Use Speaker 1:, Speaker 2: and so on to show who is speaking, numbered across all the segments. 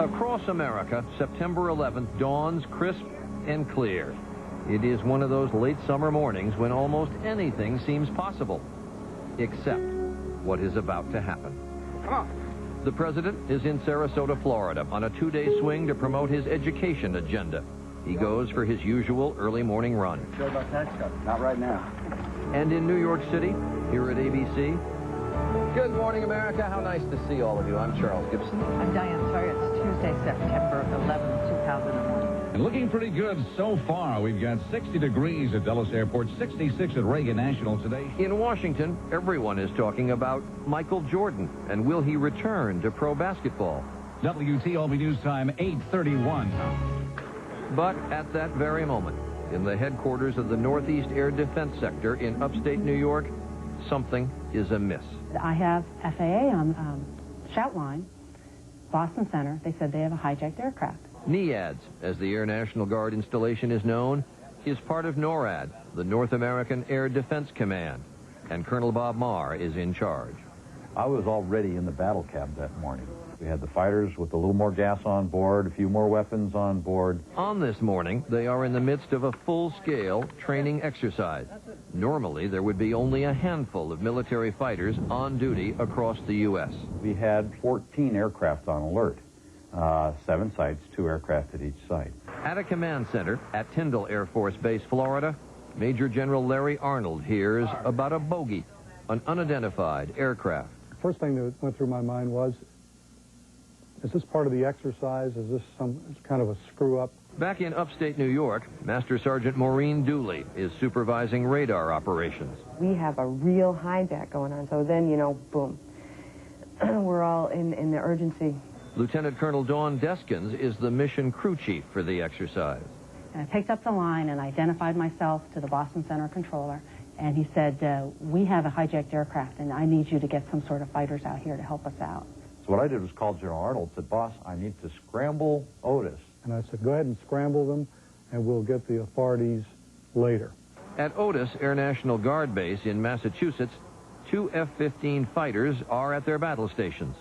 Speaker 1: Across America, September 11th dawns crisp and clear. It is one of those late summer mornings when almost anything seems possible, except what is about to happen. The president is in Sarasota, Florida, on a two-day swing to promote his education agenda. He goes for his usual early morning run.
Speaker 2: Sure about tax cut? Not right now.
Speaker 1: And in New York City, here at ABC. Good morning, America. How nice to see all of you. I'm Charles Gibson.
Speaker 3: I'm Diane Sawyer. It's Tuesday, September 11th, 2001.
Speaker 4: And looking pretty good so far. We've got 60 degrees at Dulles Airport, 66 at Reagan National today.
Speaker 1: In Washington, everyone is talking about Michael Jordan, and will he return to pro basketball?
Speaker 4: WTOP News Time, 8:31.
Speaker 1: But at that very moment, in the headquarters of the Northeast Air Defense Sector in upstate New York, something is amiss.
Speaker 5: I have FAA on shout line, Boston Center. They said they have a hijacked aircraft.
Speaker 1: NEADS, as the Air National Guard installation is known, is part of NORAD, the North American Air Defense Command, and Colonel Bob Marr is in charge.
Speaker 2: I was already in the battle cab that morning. We had the fighters with a little more gas on board, a few more weapons on board.
Speaker 1: On this morning, they are in the midst of a full-scale training exercise. Normally, there would be only a handful of military fighters on duty across the U.S.
Speaker 2: We had 14 aircraft on alert. 7 sites, 2 aircraft at each site.
Speaker 1: At a command center at Tyndall Air Force Base, Florida, Major General Larry Arnold hears about a bogey, an unidentified aircraft.
Speaker 6: First thing that went through my mind was, is this part of the exercise? Is this some kind of a screw-up?
Speaker 1: Back in upstate New York, Master Sergeant Maureen Dooley is supervising radar operations.
Speaker 7: We have a real hijack going on, so then, you know, boom. We're all in the urgency.
Speaker 1: Lieutenant Colonel Dawn Deskins is the mission crew chief for the exercise.
Speaker 5: And I picked up the line and identified myself to the Boston Center controller. And he said, we have a hijacked aircraft, and I need you to get some sort of fighters out here to help us out.
Speaker 2: So what I did was call General Arnold and said, boss, I need to scramble Otis.
Speaker 6: And I said, go ahead and scramble them, and we'll get the authorities later.
Speaker 1: At Otis Air National Guard Base in Massachusetts, 2 F-15 fighters are at their battle stations.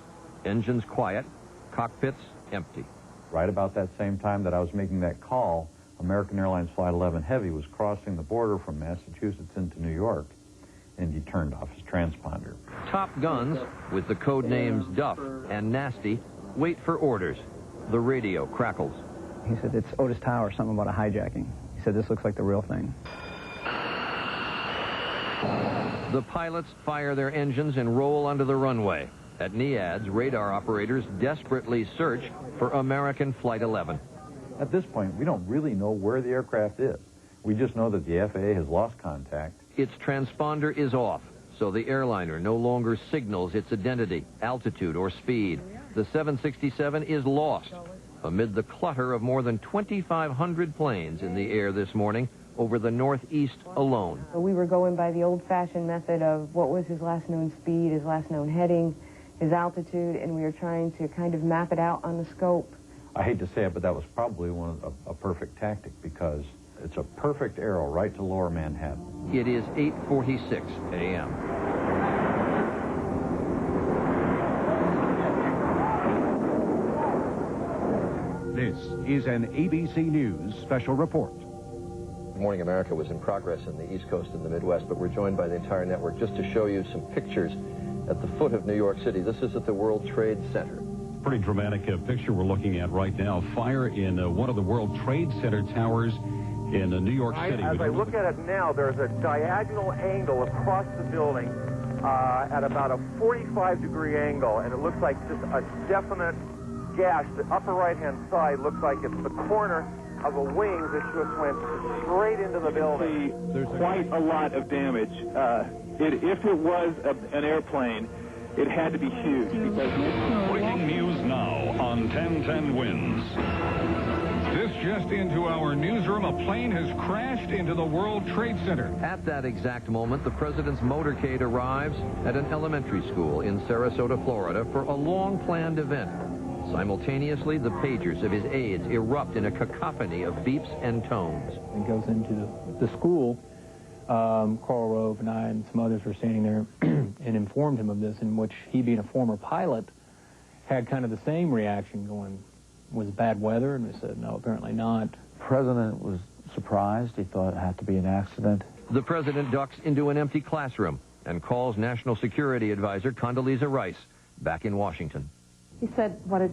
Speaker 1: Engines quiet, cockpits empty.
Speaker 2: Right about that same time that I was making that call, American Airlines Flight 11 Heavy was crossing the border from Massachusetts into New York, and he turned off his transponder.
Speaker 1: Top guns, with the code names Duff and Nasty, wait for orders. The radio crackles.
Speaker 8: He said, it's Otis Tower, something about a hijacking. He said, this looks like the real thing.
Speaker 1: The pilots fire their engines and roll onto the runway. At NEADS, radar operators desperately search for American Flight 11.
Speaker 2: At this point, we don't really know where the aircraft is. We just know that the FAA has lost contact.
Speaker 1: Its transponder is off, so the airliner no longer signals its identity, altitude, or speed. The 767 is lost amid the clutter of more than 2,500 planes in the air this morning over the Northeast alone.
Speaker 7: We were going by the old-fashioned method of what was his last known speed, his last known heading, his altitude, and we were trying to kind of map it out on the scope.
Speaker 2: I hate to say it, but that was probably a perfect tactic, because it's a perfect arrow right to lower Manhattan.
Speaker 1: It is 8:46 a.m.
Speaker 4: This is an ABC News special report.
Speaker 1: Good Morning America was in progress in the East Coast and the Midwest, but we're joined by the entire network just to show you some pictures at the foot of New York City. This is at the World Trade Center.
Speaker 4: Pretty dramatic picture we're looking at right now. Fire in one of the World Trade Center towers in New York City.
Speaker 9: As I look at it now, there's a diagonal angle across the building at about a 45-degree angle, and it looks like just a definite gash. The upper right-hand side looks like it's the corner of a wing that just went straight into the building.
Speaker 10: There's quite a lot of damage. If it was an airplane, it had to be huge.
Speaker 4: Breaking news now on 1010 Wins. This just into our newsroom. A plane has crashed into the World Trade Center.
Speaker 1: At that exact moment, the president's motorcade arrives at an elementary school in Sarasota, Florida, for a long-planned event. Simultaneously, the pagers of his aides erupt in a cacophony of beeps and tones.
Speaker 8: He goes into the school. Carl Rove and I and some others were standing there and informed him of this, in which he, being a former pilot, had kind of the same reaction, going, was bad weather? And we said, no, apparently not.
Speaker 11: The president was surprised. He thought it had to be an accident.
Speaker 1: The president ducks into an empty classroom and calls National Security Advisor Condoleezza Rice back in Washington.
Speaker 3: He said, it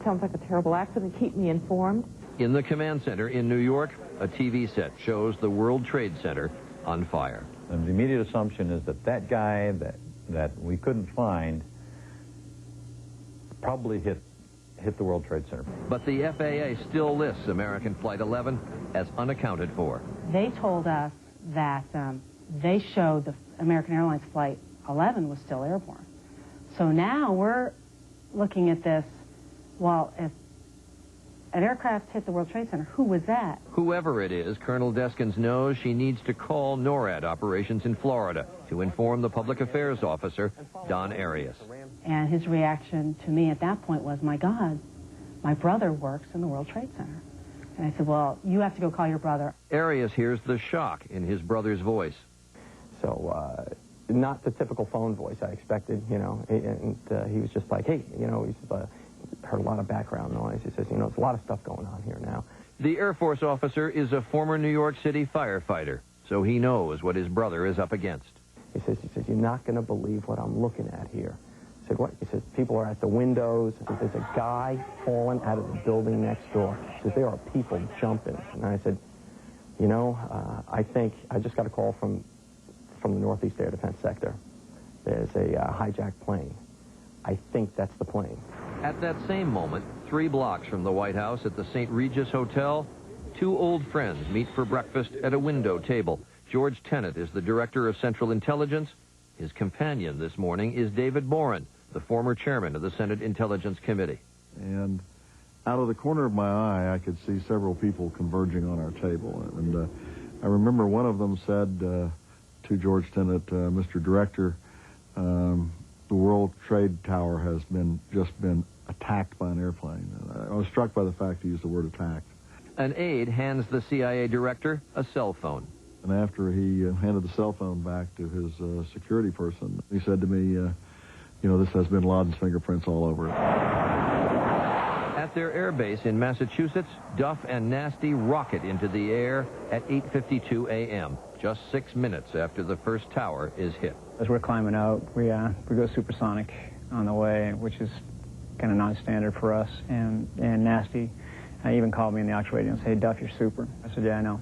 Speaker 3: sounds like a terrible accident. Keep me informed.
Speaker 1: In the command center in New York, a TV set shows the World Trade Center on fire.
Speaker 2: And the immediate assumption is that that guy that we couldn't find probably hit the World Trade Center.
Speaker 1: But the FAA still lists American Flight 11 as unaccounted for.
Speaker 5: They told us that they showed the American Airlines Flight 11 was still airborne. So now we're looking at this, well, if an aircraft hit the World Trade Center, who was that?
Speaker 1: Whoever it is, Colonel Deskins knows she needs to call NORAD operations in Florida to inform the public affairs officer, Don Arias.
Speaker 5: And his reaction to me at that point was, my God, my brother works in the World Trade Center. And I said, well, you have to go call your brother.
Speaker 1: Arias hears the shock in his brother's voice.
Speaker 12: So, not the typical phone voice I expected, you know, and he was just like, hey, you know, he's heard a lot of background noise. He says, you know, there's a lot of stuff going on here now.
Speaker 1: The Air Force officer is a former New York City firefighter, so he knows what his brother is up against.
Speaker 12: He says, you're not going to believe what I'm looking at here. I said, what? He says, people are at the windows. He says, there's a guy falling out of the building next door. He says, there are people jumping. And I said, you know, I think I just got a call from the Northeast Air Defense Sector. There's a hijacked plane. I think that's the plane.
Speaker 1: At that same moment, 3 blocks from the White House at the St. Regis Hotel, 2 old friends meet for breakfast at a window table. George Tenet is the director of Central Intelligence. His companion this morning is David Boren, the former chairman of the Senate Intelligence Committee.
Speaker 13: And out of the corner of my eye, I could see several people converging on our table. And I remember one of them said to George Tenet, Mr. Director, the World Trade Tower has just been attacked by an airplane. And I was struck by the fact he used the word attacked.
Speaker 1: An aide hands the CIA director a cell phone.
Speaker 13: And after he handed the cell phone back to his security person, he said to me, you know, this has bin Laden's fingerprints all over it.
Speaker 1: At their air base in Massachusetts, Duff and Nasty rocket into the air at 8:52 a.m., just 6 minutes after the first tower is hit.
Speaker 8: As we're climbing out, we go supersonic on the way, which is kind of non-standard for us. And Nasty even called me in the aux radio and said, hey, Duff, you're super. I said, yeah, I know.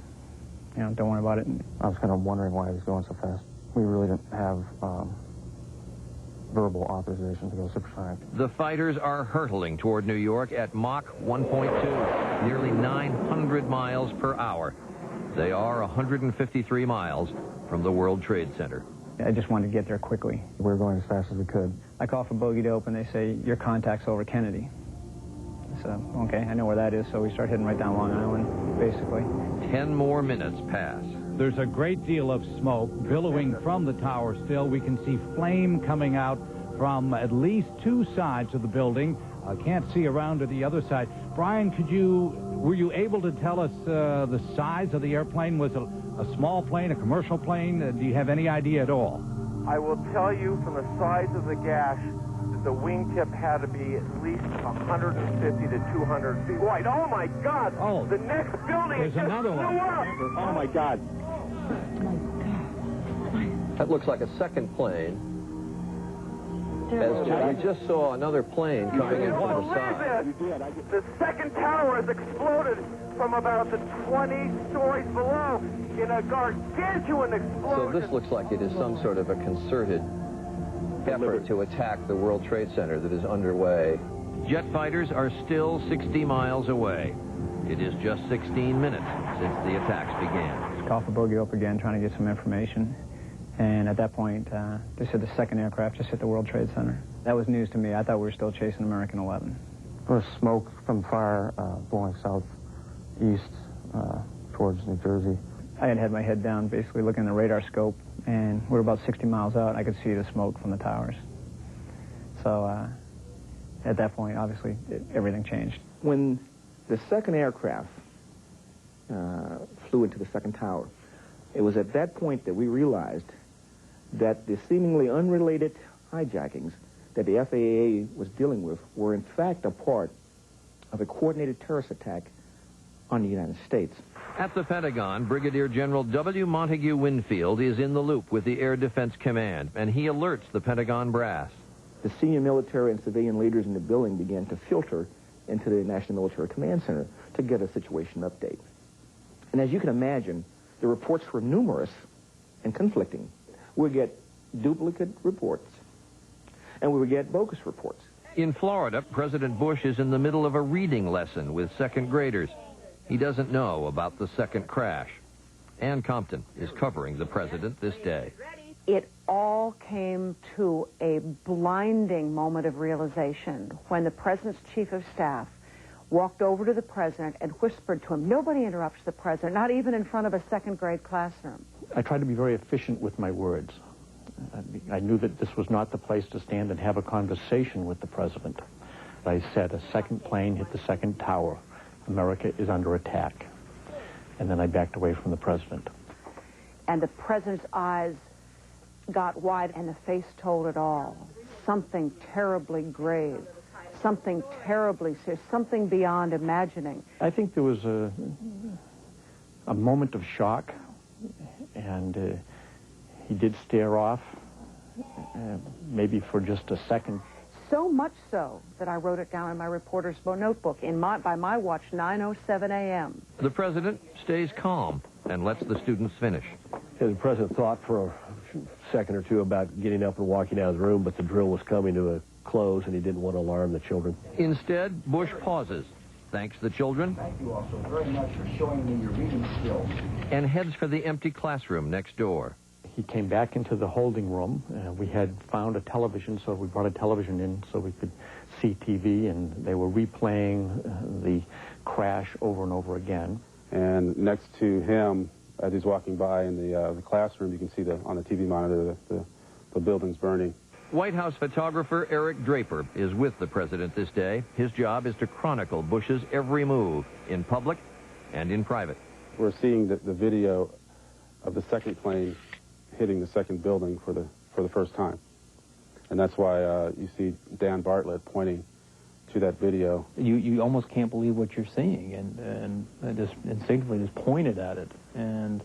Speaker 8: You know, don't worry about it.
Speaker 12: I was kind of wondering why he was going so fast. We really didn't have verbal authorization to go supersonic.
Speaker 1: The fighters are hurtling toward New York at Mach 1.2, nearly 900 miles per hour. They are 153 miles from the World Trade Center.
Speaker 8: I just wanted to get there quickly.
Speaker 12: We were going as fast as we could.
Speaker 8: I call for bogey dope, and they say, your contact's over Kennedy. So, okay, I know where that is, so we start heading right down Long Island, basically.
Speaker 1: 10 more minutes pass.
Speaker 14: There's a great deal of smoke billowing from the tower still. We can see flame coming out from at least 2 sides of the building. I can't see around to the other side. Brian, were you able to tell us the size of the airplane? Was it a small plane, a commercial plane? Do you have any idea at all?
Speaker 9: I will tell you from the size of the gash that the wingtip had to be at least 150 to 200 feet wide. Oh, my God!
Speaker 14: Oh,
Speaker 9: the next building
Speaker 14: there's another one.
Speaker 9: Oh, my God.
Speaker 1: That looks like a second plane. As we just saw another plane coming in from the side.
Speaker 9: The second tower has exploded from about the 20 stories below in a gargantuan explosion.
Speaker 1: So this looks like it is some sort of a concerted effort to attack the World Trade Center that is underway. Jet fighters are still 60 miles away. It is just 16 minutes since the attacks began.
Speaker 8: Call for bogey dope again, trying to get some information. And at that point, they said the second aircraft just hit the World Trade Center. That was news to me. I thought we were still chasing American 11.
Speaker 12: There was smoke from fire blowing southeast towards New Jersey.
Speaker 8: I had my head down, basically looking at the radar scope, and we were about 60 miles out. I could see the smoke from the towers. So at that point, obviously, everything changed.
Speaker 15: When the second aircraft flew into the second tower, it was at that point that we realized that the seemingly unrelated hijackings that the FAA was dealing with were in fact a part of a coordinated terrorist attack on the United States.
Speaker 1: At the Pentagon, Brigadier General W. Montague Winfield is in the loop with the Air Defense Command, and he alerts the Pentagon brass.
Speaker 15: The senior military and civilian leaders in the building began to filter into the National Military Command Center to get a situation update. And as you can imagine, the reports were numerous and conflicting. We would get duplicate reports, and we would get bogus reports.
Speaker 1: In Florida, President Bush is in the middle of a reading lesson with second graders. He doesn't know about the second crash. Ann Compton is covering the president this day.
Speaker 16: It all came to a blinding moment of realization when the president's chief of staff walked over to the president and whispered to him. Nobody interrupts the president, not even in front of a second-grade classroom.
Speaker 12: I tried to be very efficient with my words. I knew that this was not the place to stand and have a conversation with the president. I said, a second plane hit the second tower. America is under attack. And then I backed away from the president.
Speaker 16: And the president's eyes got wide, and the face told it all. Something terribly grave, something terribly serious, something beyond imagining.
Speaker 12: I think there was a moment of shock, and he did stare off, maybe for just a second.
Speaker 16: So much so that I wrote it down in my reporter's notebook by my watch, 9:07 a.m.
Speaker 1: The president stays calm and lets the students finish.
Speaker 17: The president thought for a second or two about getting up and walking out of the room, but the drill was coming to a close, and he didn't want to alarm the children.
Speaker 1: Instead, Bush pauses, thanks the children,
Speaker 18: Thank you also very much for showing me your reading skills.
Speaker 1: and heads for the empty classroom next door.
Speaker 12: He came back into the holding room. We had found a television, so we brought a television in so we could see TV, and they were replaying the crash over and over again.
Speaker 19: And next to him, as he's walking by in the classroom, you can see on the TV monitor the building's burning.
Speaker 1: White House photographer Eric Draper is with the president this day. His job is to chronicle Bush's every move, in public and in private.
Speaker 19: We're seeing the video of the second plane hitting the second building for the first time. And that's why you see Dan Bartlett pointing to that video.
Speaker 11: You almost can't believe what you're seeing, and I just instinctively just pointed at it. And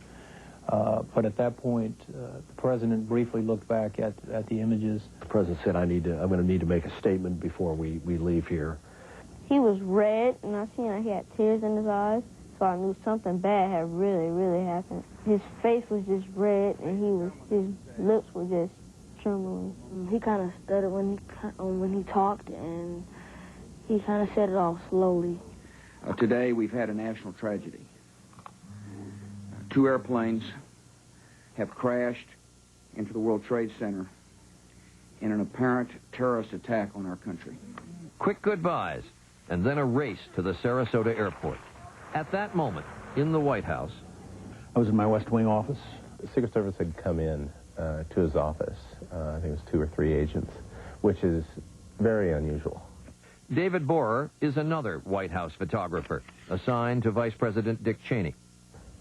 Speaker 11: but at that point, the president briefly looked back at the images.
Speaker 17: The president said, I'm going to need to make a statement before we leave here.
Speaker 20: He was red, and I seen he had tears in his eyes, so I knew something bad had really, really happened. His face was just red, and his lips were just trembling. He kind of stuttered when he talked, and he kind of said it all slowly.
Speaker 18: Today, we've had a national tragedy. 2 airplanes have crashed into the World Trade Center in an apparent terrorist attack on our country.
Speaker 1: Quick goodbyes, and then a race to the Sarasota airport. At that moment, in the White House,
Speaker 12: I was in my West Wing office.
Speaker 21: The Secret Service had come in to his office. I think it was 2 or 3 agents, which is very unusual.
Speaker 1: David Borer is another White House photographer, assigned to Vice President Dick Cheney.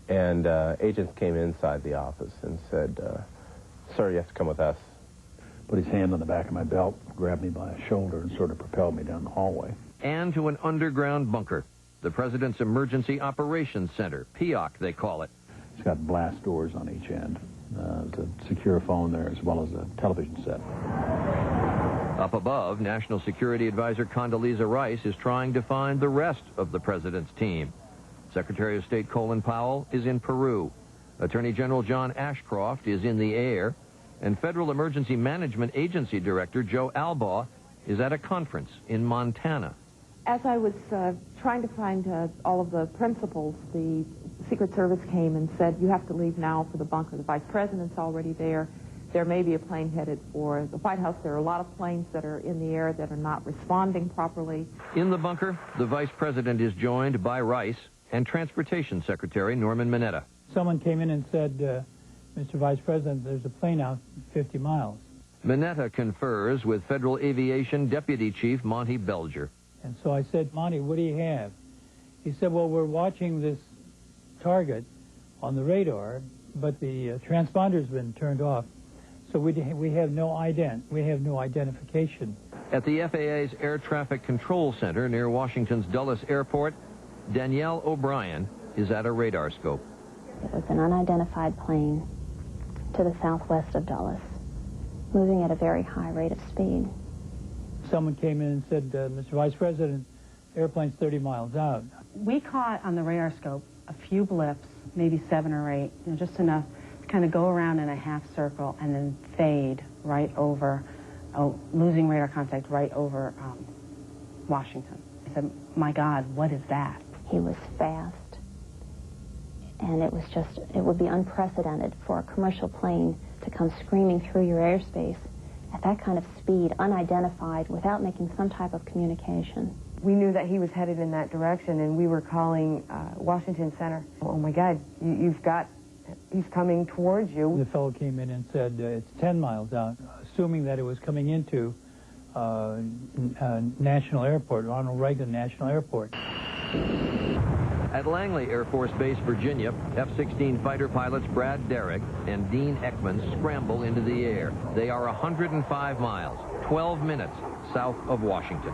Speaker 21: And agents came inside the office and said, sir, you have to come with us.
Speaker 12: Put his hand on the back of my belt, grabbed me by a shoulder, and sort of propelled me down the hallway.
Speaker 1: And to an underground bunker, the President's Emergency Operations Center, PEOC they call it.
Speaker 12: It's got blast doors on each end. There's a secure phone there, as well as a television set.
Speaker 1: Up above, National Security Advisor Condoleezza Rice is trying to find the rest of the president's team. Secretary of State Colin Powell is in Peru. Attorney General John Ashcroft is in the air. And Federal Emergency Management Agency Director Joe Albaugh is at a conference in Montana.
Speaker 3: As I was trying to find all of the principals, the Secret Service came and said, you have to leave now for the bunker. The Vice President's already there. There may be a plane headed for the White House. There are a lot of planes that are in the air that are not responding properly.
Speaker 1: In the bunker, the Vice President is joined by Rice and Transportation Secretary Norman Mineta.
Speaker 22: Someone came in and said, Mr. Vice President, there's a plane out 50 miles.
Speaker 1: Mineta confers with Federal Aviation Deputy Chief Monty Belger.
Speaker 22: And so I said, Monty, what do you have? He said, well, we're watching this target on the radar, but the transponder's been turned off, So we have no identification.
Speaker 1: At the FAA's Air Traffic Control Center near Washington's Dulles Airport, Danielle O'Brien is at a radar scope.
Speaker 6: It was an unidentified plane to the southwest of Dulles, moving at a very high rate of speed.
Speaker 22: Someone came in and said, Mr. Vice President, airplane's 30 miles out.
Speaker 5: We caught on the radar scope a few blips, maybe 7 or 8, just enough to kind of go around in a half circle and then fade right over, losing radar contact right over Washington. I said, my God, what is that?
Speaker 6: He was fast, and it would be unprecedented for a commercial plane to come screaming through your airspace at that kind of speed, unidentified, without making some type of communication.
Speaker 7: We knew that he was headed in that direction, and we were calling Washington Center. Oh my God, he's coming towards you.
Speaker 22: The fellow came in and said it's 10 miles out, assuming that it was coming into National Airport, Ronald Reagan National Airport.
Speaker 1: At Langley Air Force Base, Virginia, F-16 fighter pilots Brad Derrick and Dean Ekman scramble into the air. They are 105 miles, 12 minutes south of Washington.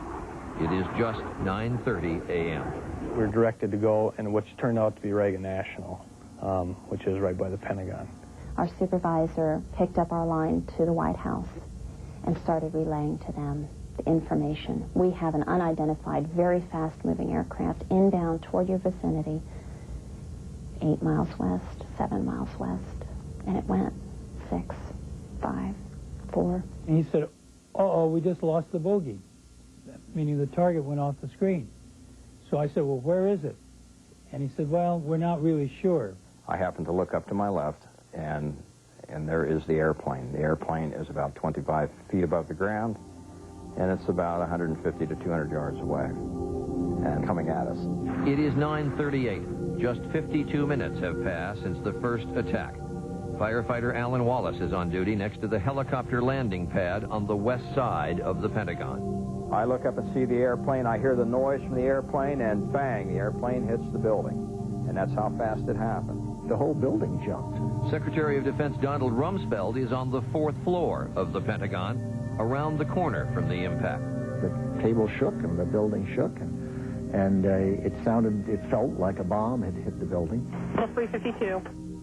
Speaker 1: It is just 9:30 a.m.
Speaker 11: We were directed to go in which turned out to be Reagan National, which is right by the Pentagon.
Speaker 6: Our supervisor picked up our line to the White House and started relaying to them the information. We have an unidentified, very fast-moving aircraft inbound toward your vicinity, 8 miles west, 7 miles west, and it went 6, 5, 4.
Speaker 22: And he said, uh-oh, we just lost the bogey, meaning the target went off the screen. So I said, well, where is it? And he said, well, we're not really sure.
Speaker 23: I happened to look up to my left, and there is the airplane. The airplane is about 25 feet above the ground, and it's about 150 to 200 yards away and coming at us.
Speaker 1: It is 9:38. Just 52 minutes have passed since the first attack. Firefighter Alan Wallace is on duty next to the helicopter landing pad on the west side of the Pentagon.
Speaker 23: I look up and see the airplane. I hear the noise from the airplane, and bang, the airplane hits the building. And that's how fast it happened.
Speaker 15: The whole building jumped.
Speaker 1: Secretary of Defense Donald Rumsfeld is on the 4th floor of the Pentagon, around the corner from the impact.
Speaker 15: The table shook and the building shook, and it felt like a bomb had hit the building.
Speaker 24: 352.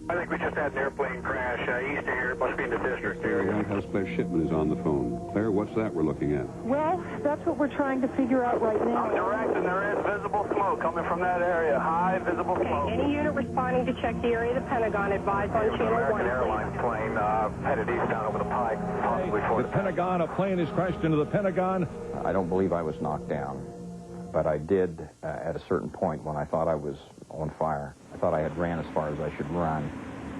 Speaker 25: I think we just had an airplane crash east of here. It must be in the district area.
Speaker 26: White House Claire Shipman is on the phone. Claire, what's that we're looking at?
Speaker 24: Well, that's what we're trying to figure out right now.
Speaker 25: I'm direct, and there is visible smoke coming from that area. High visible smoke.
Speaker 24: Any unit responding to check the area of the Pentagon, advise on channel 1.
Speaker 25: American Airlines plane headed east down over the pike, possibly for
Speaker 26: the Pentagon. A plane has crashed into the Pentagon.
Speaker 23: I don't believe I was knocked down, but I did at a certain point when I thought I was on fire. I thought I had ran as far as I should run,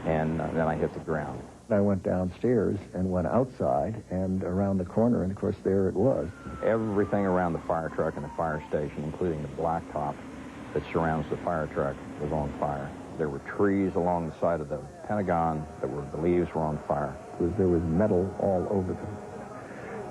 Speaker 23: and then I hit the ground.
Speaker 15: I went downstairs and went outside and around the corner, and of course there it was.
Speaker 23: Everything around the fire truck and the fire station, including the blacktop that surrounds the fire truck, was on fire. There were trees along the side of the Pentagon that the leaves were on fire.
Speaker 15: There was metal all over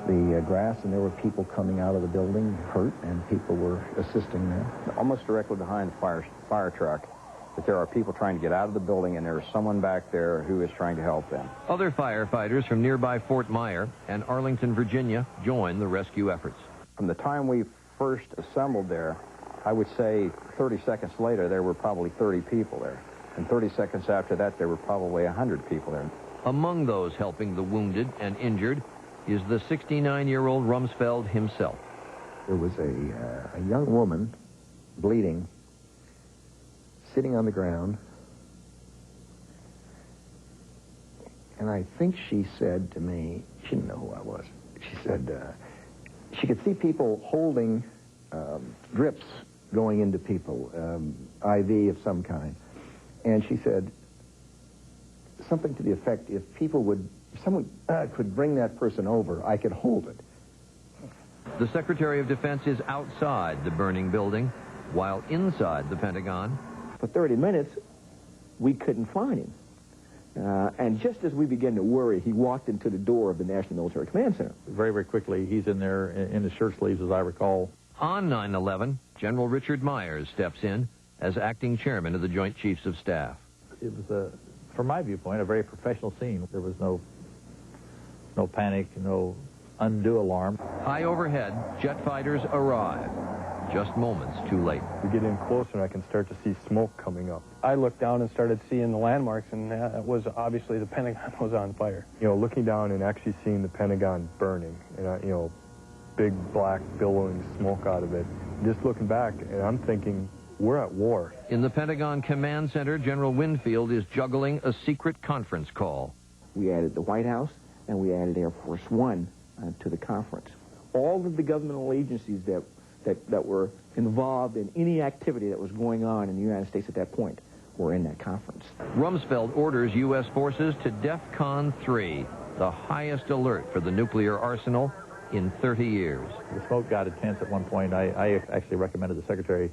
Speaker 15: the grass, and there were people coming out of the building hurt, and people were assisting them.
Speaker 23: Almost directly behind the fire truck, that there are people trying to get out of the building, and there is someone back there who is trying to help them.
Speaker 1: Other firefighters from nearby Fort Myer and Arlington, Virginia, join the rescue efforts.
Speaker 23: From the time we first assembled there, I would say 30 seconds later, there were probably 30 people there. And 30 seconds after that, there were probably 100 people there.
Speaker 1: Among those helping the wounded and injured is the 69-year-old Rumsfeld himself.
Speaker 15: There was a young woman bleeding, sitting on the ground, and I think she said to me, she didn't know who I was, she said she could see people holding drips going into people, IV of some kind, and she said something to the effect, if someone could bring that person over, I could hold it.
Speaker 1: The Secretary of Defense is outside the burning building, while inside the Pentagon,
Speaker 15: for 30 minutes, we couldn't find him. And just as we began to worry, he walked into the door of the National Military Command Center.
Speaker 2: Very, very quickly, he's in there in his shirt sleeves, as I recall.
Speaker 1: On 9/11, General Richard Myers steps in as acting chairman of the Joint Chiefs of Staff.
Speaker 2: It was, from my viewpoint, a very professional scene. There was no
Speaker 4: No panic, no undue alarm.
Speaker 1: High overhead, jet fighters arrive. Just moments too late.
Speaker 12: We get in closer and I can start to see smoke coming up. I looked down and started seeing the landmarks, and it was obviously the Pentagon was on fire. You know, looking down and actually seeing the Pentagon burning, and you know, big black billowing smoke out of it. Just looking back, and I'm thinking, we're at war.
Speaker 1: In the Pentagon Command Center, General Winfield is juggling a secret conference call.
Speaker 15: We added the White House, and we added Air Force One to the conference. All of the governmental agencies that were involved in any activity that was going on in the United States at that point were in that conference.
Speaker 1: Rumsfeld orders U.S. forces to DEFCON 3, the highest alert for the nuclear arsenal in 30 years.
Speaker 4: The smoke got intense at one point. I actually recommended the Secretary,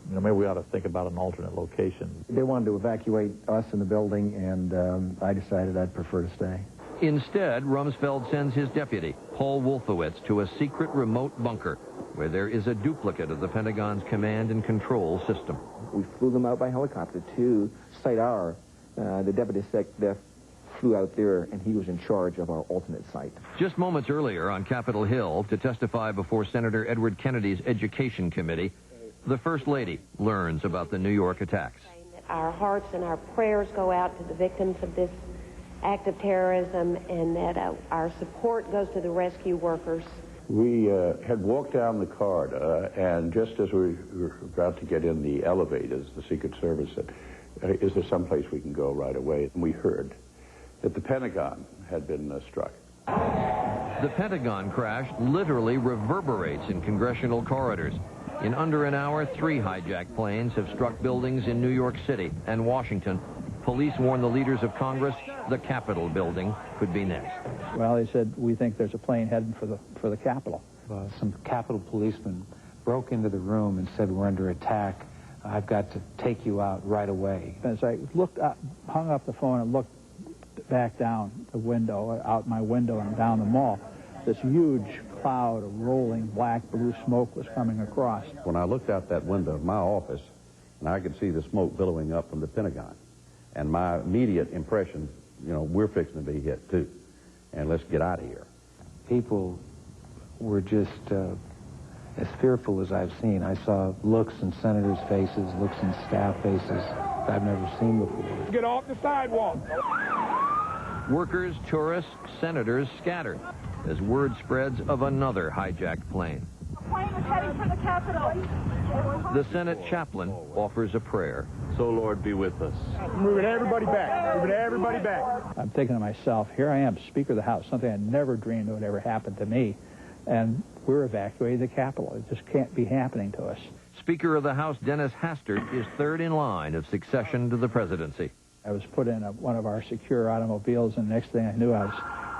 Speaker 4: you know, maybe we ought to think about an alternate location.
Speaker 8: They wanted to evacuate us in the building, and I decided I'd prefer to stay.
Speaker 1: Instead, Rumsfeld sends his deputy, Paul Wolfowitz, to a secret remote bunker where there is a duplicate of the Pentagon's command and control system.
Speaker 15: We flew them out by helicopter to Site R. The deputy SecDef flew out there, and he was in charge of our alternate site.
Speaker 1: Just moments earlier on Capitol Hill, to testify before Senator Edward Kennedy's Education Committee, the First Lady learns about the New York attacks.
Speaker 9: Our hearts and our prayers go out to the victims of this act of terrorism, and that our support goes to the rescue workers.
Speaker 10: We had walked down the corridor, and just as we were about to get in the elevators, the Secret Service said, is there someplace we can go right away? And we heard that the Pentagon had been struck.
Speaker 1: The Pentagon crash literally reverberates in congressional corridors. In under an hour, 3 hijacked planes have struck buildings in New York City and Washington. Police warn the leaders of Congress the Capitol building could be next.
Speaker 22: Well, they said, we think there's a plane heading for the Capitol.
Speaker 13: Some Capitol policemen broke into the room and said, we're under attack. I've got to take you out right away.
Speaker 22: As I looked up, hung up the phone and looked back down the window, out my window and down the mall, this huge cloud of rolling black-blue smoke was coming across.
Speaker 19: When I looked out that window of my office, and I could see the smoke billowing up from the Pentagon, and my immediate impression, you know, we're fixing to be hit too, and let's get out of here.
Speaker 13: People were just as fearful as I've seen. I saw looks in senators' faces, looks in staff faces that I've never seen before.
Speaker 14: Get off the sidewalk.
Speaker 1: Workers, tourists, senators scattered as word spreads of another hijacked plane.
Speaker 27: The plane is heading for the Capitol.
Speaker 1: The Senate chaplain offers a prayer.
Speaker 14: So, Lord, be with us. Moving everybody back. Moving everybody back.
Speaker 22: I'm thinking to myself, here I am, Speaker of the House, something I never dreamed would ever happen to me, and we're evacuating the Capitol. It just can't be happening to us.
Speaker 1: Speaker of the House Dennis Hastert is third in line of succession to the presidency.
Speaker 22: I was put in one of our secure automobiles, and the next thing I knew, I was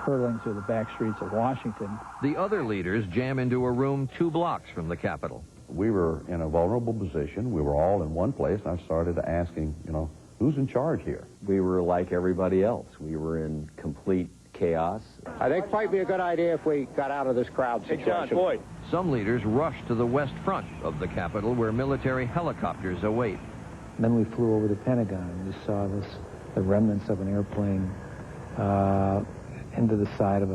Speaker 22: hurtling through the back streets of Washington.
Speaker 1: The other leaders jam into a room 2 blocks from the Capitol.
Speaker 19: We were in a vulnerable position. We were all in one place, and I started asking, you know, who's in charge here?
Speaker 28: We were like everybody else. We were in complete chaos.
Speaker 29: I think it might be a good idea if we got out of this crowd situation.
Speaker 14: Hey, John, Boyd.
Speaker 1: Some leaders rushed to the west front of the Capitol, where military helicopters await.
Speaker 13: Then we flew over the Pentagon, and we saw the remnants of an airplane into the side of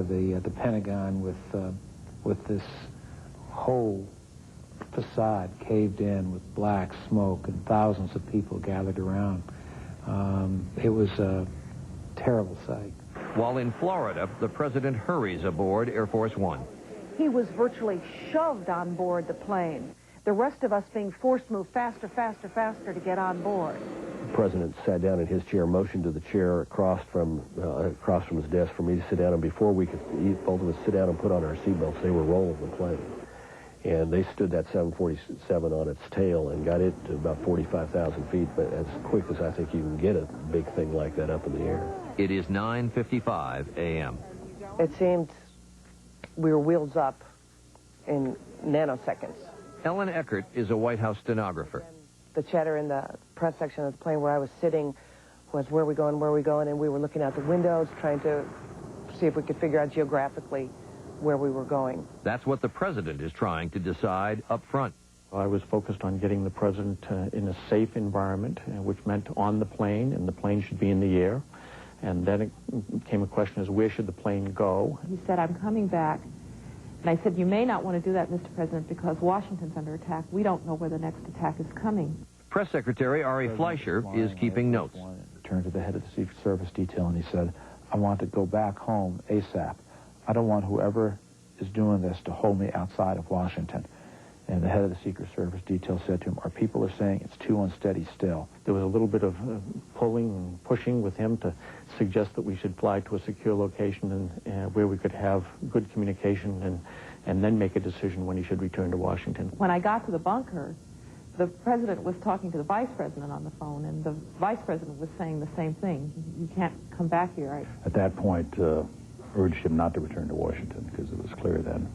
Speaker 13: the Pentagon with this whole facade caved in with black smoke and thousands of people gathered around. It was a terrible sight.
Speaker 1: While in Florida, the president hurries aboard Air Force One.
Speaker 16: He was virtually shoved on board the plane. The rest of us being forced to move faster, faster, faster to get on board.
Speaker 17: The president sat down in his chair, motioned to the chair across from his desk for me to sit down, and before we could both of us sit down and put on our seatbelts, they were rolling the plane. And they stood that 747 on its tail and got it to about 45,000 feet, but as quick as I think you can get a big thing like that up in the air.
Speaker 1: It is 9:55 a.m.
Speaker 7: It seemed we were wheels up in nanoseconds.
Speaker 1: Ellen Eckert is a White House stenographer.
Speaker 7: The chatter in the press section of the plane where I was sitting was, where are we going, and we were looking out the windows trying to see if we could figure out geographically where we were going.
Speaker 1: That's what the president is trying to decide up front.
Speaker 12: I was focused on getting the president in a safe environment, which meant on the plane, and the plane should be in the air. And then it came a question as where should the plane go?
Speaker 3: He said, I'm coming back. And I said, you may not want to do that, Mr. President, because Washington's under attack. We don't know where the next attack is coming.
Speaker 1: Press Secretary Ari Fleischer is keeping notes.
Speaker 22: Turned to the head of the Secret Service detail and he said, I want to go back home ASAP. I don't want whoever is doing this to hold me outside of Washington. And the head of the Secret Service detail said to him, our people are saying it's too unsteady still.
Speaker 12: There was a little bit of pulling and pushing with him to suggest that we should fly to a secure location and where we could have good communication and then make a decision when he should return to Washington.
Speaker 3: When I got to the bunker, the president was talking to the vice president on the phone, and the vice president was saying the same thing. You can't come back here.
Speaker 4: At that point, urged him not to return to Washington because it was clear then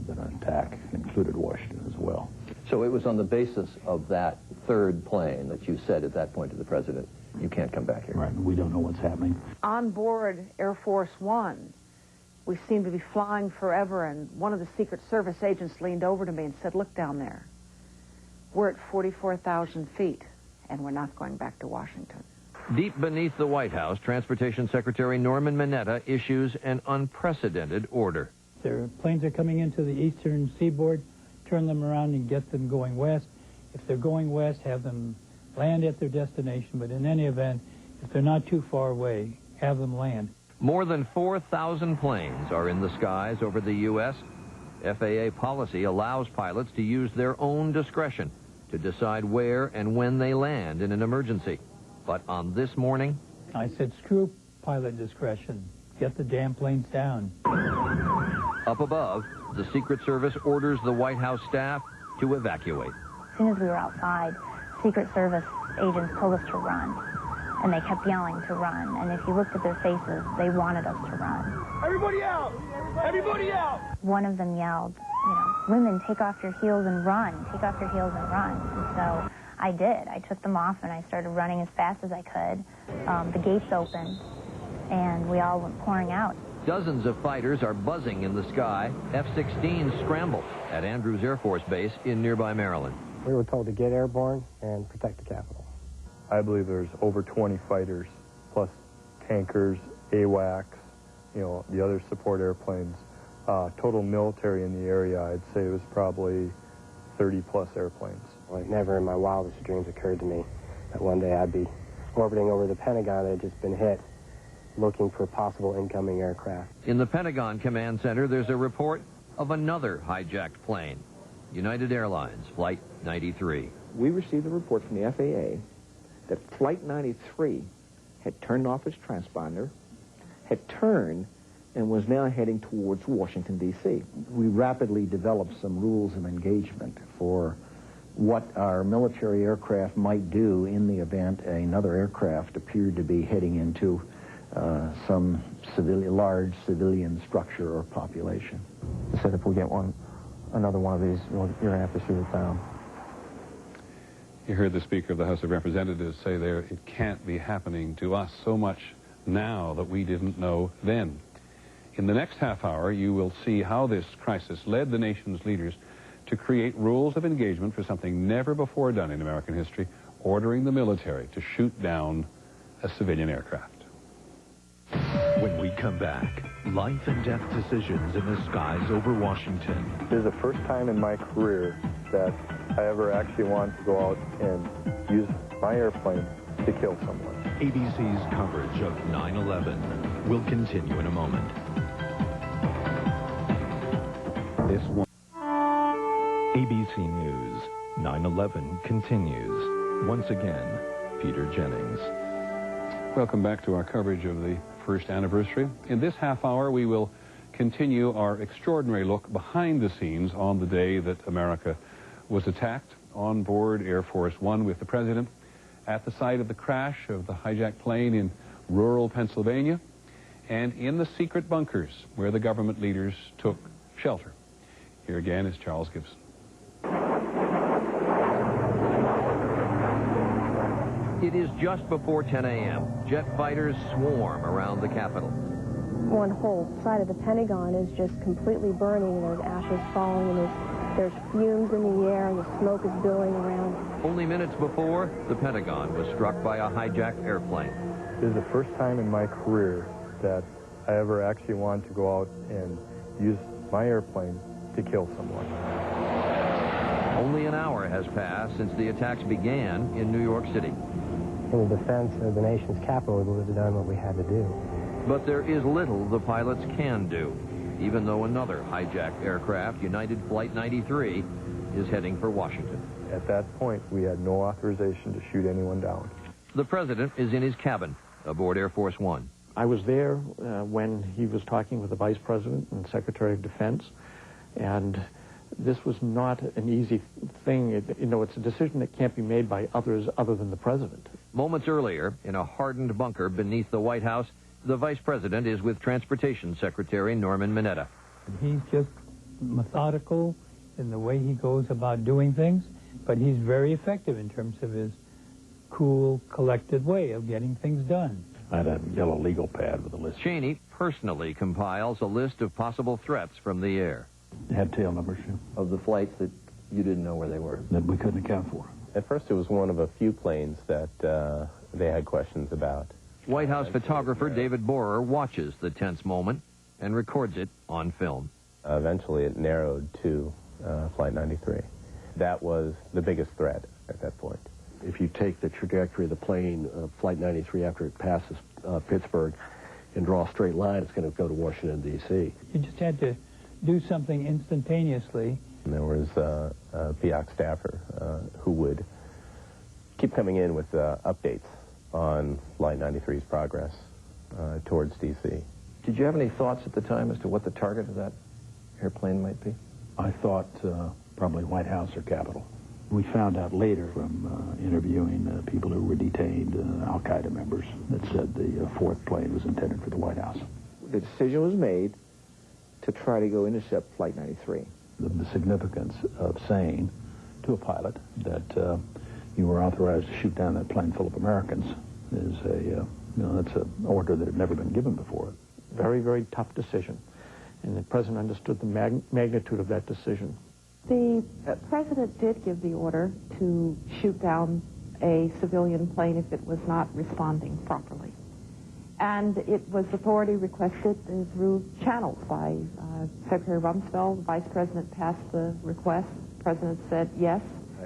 Speaker 4: that an attack included Washington as well.
Speaker 26: So it was on the basis of that third plane that you said at that point to the president, you can't come back here.
Speaker 4: Right, we don't know what's happening.
Speaker 16: On board Air Force One, we seemed to be flying forever, and one of the Secret Service agents leaned over to me and said, look down there. We're at 44,000 feet, and we're not going back to Washington.
Speaker 1: Deep beneath the White House, Transportation Secretary Norman Mineta issues an unprecedented order.
Speaker 22: Their planes are coming into the eastern seaboard, turn them around and get them going west. If they're going west, have them land at their destination, but in any event, if they're not too far away, have them land.
Speaker 1: More than 4,000 planes are in the skies over the U.S. FAA policy allows pilots to use their own discretion to decide where and when they land in an emergency. But on this morning,
Speaker 22: I said, screw pilot discretion. Get the damn planes down.
Speaker 1: Up above, the Secret Service orders the White House staff to evacuate.
Speaker 5: As soon as we were outside, Secret Service agents told us to run. And they kept yelling to run. And if you looked at their faces, they wanted us to run.
Speaker 14: Everybody out! Everybody out!
Speaker 5: One of them yelled, you know, women, take off your heels and run. Take off your heels and run. And so I did. I took them off and I started running as fast as I could. The gates opened and we all went pouring out.
Speaker 1: Dozens of fighters are buzzing in the sky. F-16s scramble at Andrews Air Force Base in nearby Maryland.
Speaker 6: We were told to get airborne and protect the Capitol.
Speaker 11: I believe there's over 20 fighters, plus tankers, AWACS, you know, the other support airplanes. Total military in the area, I'd say it was probably 30-plus airplanes.
Speaker 6: Well, it never in my wildest dreams occurred to me that one day I'd be orbiting over the Pentagon that had just been hit, looking for possible incoming aircraft.
Speaker 1: In the Pentagon Command Center, there's a report of another hijacked plane, United Airlines Flight 93.
Speaker 15: We received a report from the FAA that Flight 93 had turned off its transponder, had turned, and was now heading towards Washington, D.C.
Speaker 8: We rapidly developed some rules of engagement for what our military aircraft might do in the event another aircraft appeared to be heading into some large civilian structure or population.
Speaker 12: He said if we get another one of these, you're going to have to shoot it down.
Speaker 26: You heard the Speaker of the House of Representatives say there, it can't be happening to us so much now that we didn't know then. In the next half hour, you will see how this crisis led the nation's leaders to create rules of engagement for something never before done in American history, ordering the military to shoot down a civilian aircraft.
Speaker 18: When we come back, life and death decisions in the skies over Washington.
Speaker 11: This is the first time in my career that I ever actually wanted to go out and use my airplane to kill someone.
Speaker 18: ABC's coverage of 9/11 will continue in a moment. This one. ABC News, 9/11 continues. Once again, Peter Jennings.
Speaker 26: Welcome back to our coverage of the first anniversary. In this half hour, we will continue our extraordinary look behind the scenes on the day that America was attacked on board Air Force One with the President at the site of the crash of the hijacked plane in rural Pennsylvania and in the secret bunkers where the government leaders took shelter. Here again is Charles Gibson.
Speaker 1: It is just before 10 a.m. Jet fighters swarm around the Capitol.
Speaker 20: One whole side of the Pentagon is just completely burning. There's ashes falling, and there's fumes in the air, and the smoke is billowing around.
Speaker 1: Only minutes before, the Pentagon was struck by a hijacked airplane.
Speaker 11: This is the first time in my career that I ever actually wanted to go out and use my airplane to kill someone.
Speaker 1: Only an hour has passed since the attacks began in New York City.
Speaker 6: In the defense of the nation's capital, we would have done what we had to do.
Speaker 1: But there is little the pilots can do, even though another hijacked aircraft, United Flight 93, is heading for Washington.
Speaker 11: At that point, we had no authorization to shoot anyone down.
Speaker 1: The president is in his cabin aboard Air Force One.
Speaker 12: I was there when he was talking with the Vice President and Secretary of Defense, and this was not an easy thing. It's a decision that can't be made by others other than the President.
Speaker 1: Moments earlier, in a hardened bunker beneath the White House, the Vice President is with Transportation Secretary Norman Mineta.
Speaker 2: He's just methodical in the way he goes about doing things, but he's very effective in terms of his cool, collected way of getting things done.
Speaker 4: I had a yellow legal pad with a list.
Speaker 1: Cheney personally compiles a list of possible threats from the air.
Speaker 4: Had tail numbers, yeah.
Speaker 28: Of the flights that you didn't know where they were?
Speaker 4: That we couldn't account for.
Speaker 9: At first, it was one of a few planes that they had questions about.
Speaker 1: White House photographer David Borer watches the tense moment and records it on film.
Speaker 9: Eventually, it narrowed to Flight 93. That was the biggest threat at that point.
Speaker 17: If you take the trajectory of the plane, Flight 93, after it passes Pittsburgh, and draw a straight line, it's going to go to Washington, D.C.
Speaker 2: You just had to do something instantaneously.
Speaker 9: And there was a PIOC staffer who would keep coming in with updates on Flight 93's progress towards D.C.
Speaker 8: Did you have any thoughts at the time as to what the target of that airplane might be?
Speaker 4: I thought probably White House or Capitol. We found out later from interviewing people who were detained, Al-Qaeda members, that said the fourth plane was intended for the White House.
Speaker 15: The decision was made to try to go intercept Flight 93.
Speaker 4: The significance of saying to a pilot that you were authorized to shoot down that plane full of Americans is that's an order that had never been given before.
Speaker 12: Very, very tough decision. And the President understood the magnitude of that decision.
Speaker 3: The President did give the order to shoot down a civilian plane if it was not responding properly. And it was authority requested through channels by Secretary Rumsfeld. The Vice President passed the request. The President said yes.